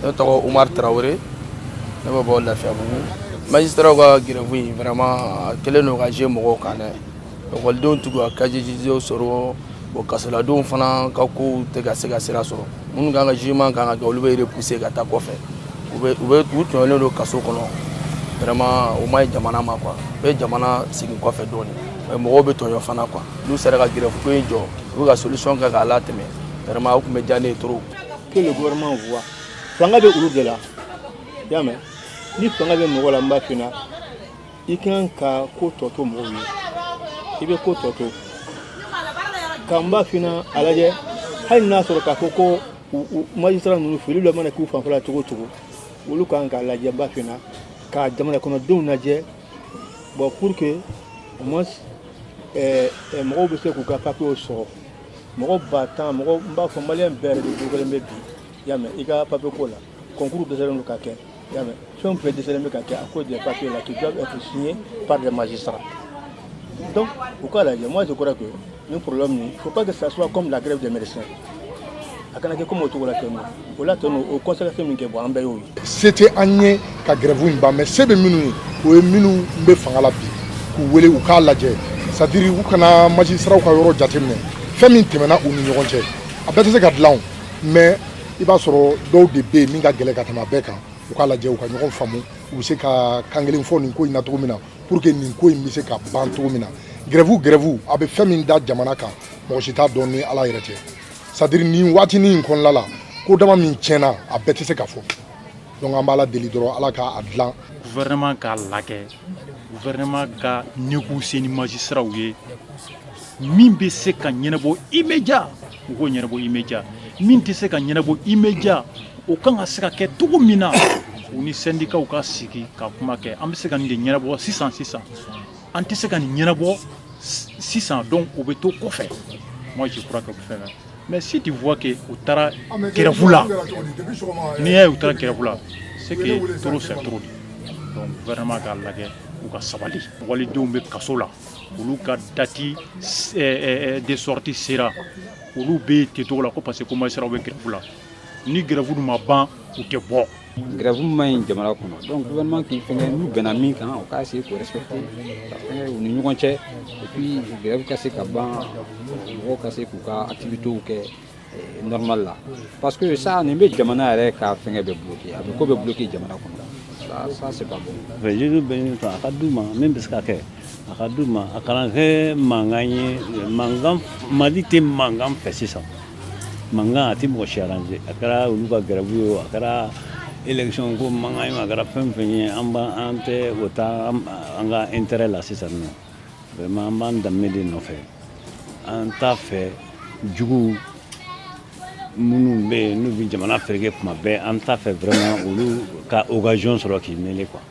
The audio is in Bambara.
ne tɔgɔ Umar Traoré ne bɛ bɔ Lafiyabugu. Magistrats ka grève in vraiment a kɛlen don ka jouer mɔgɔw kan dɛ. Ekɔlidenw t'u ka casier judiciaire sɔrɔ, kasoladenw fana ka kow tɛ ka se ka sira sɔrɔ. Minnu kan ka jugement kan ka kɛ olu bɛ repousser ka taa kɔfɛ. U tɔɲɔlen don kaso kɔnɔ. Vraiment o ma ɲi jamana ma quoi. U bɛ jamana segin kɔfɛ dɔɔni. Mais mɔgɔw bɛ tɔɲɔ fana quoi. N'u sera ka grève ko in jɔ, u bɛ ka solution kɛ k'a latɛmɛ. Vraiment o tun bɛ diya ne ye trop. Que le gouvernement voit. Fanga bɛ olu de la. Y'a mɛn? Ni fanga bɛ mɔgɔ la n b'a f'i ɲɛna, i kan ka ko tɔ to mɔgɔw ye. I bɛ ko tɔ to. Ka n b'a f'i ɲɛna a lajɛ hali n'a sɔrɔ k'a fɔ ko magistrat ninnu fili dɔ mana k'u fanfɛla cogo o cogo, olu kan k'a lajɛ n b'a f'i ɲɛna ka jamana kɔnɔdenw lajɛ bon pour que au moins mɔgɔw bɛ se k'u ka papiers sɔrɔ. Mɔgɔ ba tan mɔgɔ n b'a fɔ maliyɛn bɛɛ de dogolen bɛ bi. Y'a mɛn i ka papier ko la concours dɛsɛlen don ka kɛ. Y'a mɛn fɛn fɛn dɛsɛlen bɛ ka kɛ à cause des papiers là qui doivent être signés par des magistrats. Donc au cas là, moi je crois que le problème il ne faut pas que ça soit comme la grève des médecins. C'était Agnès qui a grève, mais c'est des minutes où nous avons fait ku wele u k'a lajɛ c'est-à-dire u kana magistrats ka yɔrɔ jateminɛ fɛn min tɛmɛna u ni ɲɔgɔn cɛ a bɛɛ tɛ se ka dilan mais i b'a sɔrɔ dɔw de bɛ yen min ka gɛlɛn ka tɛmɛ a bɛɛ kan u k'a lajɛ u ka ɲɔgɔn faamu u bɛ se ka kan kelen fɔ nin ko in na cogo min na pour que nin ko in bɛ se ka ban cogo min na grève a bɛ fɛn min da jamana kan mɔgɔ si t'a dɔn ni Ala yɛrɛ tɛ c'est-à-dire nin waatinin in kɔnɔna la ko dama min tiɲɛna a bɛɛ tɛ se ka fɔ donc an b'a la deli dɔrɔn Ala k'a dilan. Gouvernement k'a lajɛ gouvernement ka négocier ni magistrats ye min bɛ se ka ɲɛnabɔ immédiat u k'o ɲɛnabɔ immédiat min tɛ se ka ɲɛnabɔ immédiat o kan ka se ka kɛ cogo min na u ni syndicats ka sigi ka kuma kɛ an bɛ se ka nin de ɲɛnabɔ sisan an tɛ se ka nin ɲɛnabɔ sisan donc o bɛ to kɔfɛ moi je crois que fɛn mais si tu vois que u taara grève la n'i y'a ye u taara grève la c'est que trop c'est trop donc gouvernement k'a lajɛ u ka sabali walidenw bɛ kaso la olu ka date de sortie sera olu bɛ ten cogo la ko parce que ko magistrats bɛ grève la ni grève ma ban u tɛ bɔ. Grève ma ɲi jamana kɔnɔ donc gouvernement k'i fɛngɛ n'u bɛnna min kan o k'a essayer k'o respecter ka fɛngɛ u ni ɲɔgɔn cɛ et puis grève ka se ka ban mɔgɔw ka se k'u ka activités kɛ normal la parce que ça nin bɛ jamana yɛrɛ ka fɛngɛ bɛ bloquer a bɛ ko bɛ bloquer jamana kɔnɔ ça c'est pas bon. Jiri bɛ ɲini a ka d'u ma min bɛ se ka kɛ a ka d'u ma a kana kɛ mankan ye mankan Mali tɛ mankan fɛ sisan mankan a tɛ mɔgɔ si arranger a kɛra olu ka grève ye o a kɛra élection ko mankan ye a kɛra fɛn fɛn ye an tɛ o ta an ka intérêt la sisan nɔ vraiment an b'an danbe de nɔfɛ an t'a fɛ jugu minnu bɛ yen n'u bɛ jamana fereke tuma bɛɛ an t'a fɛ vraiment olu ka occasion sɔrɔ k'i mêler quoi.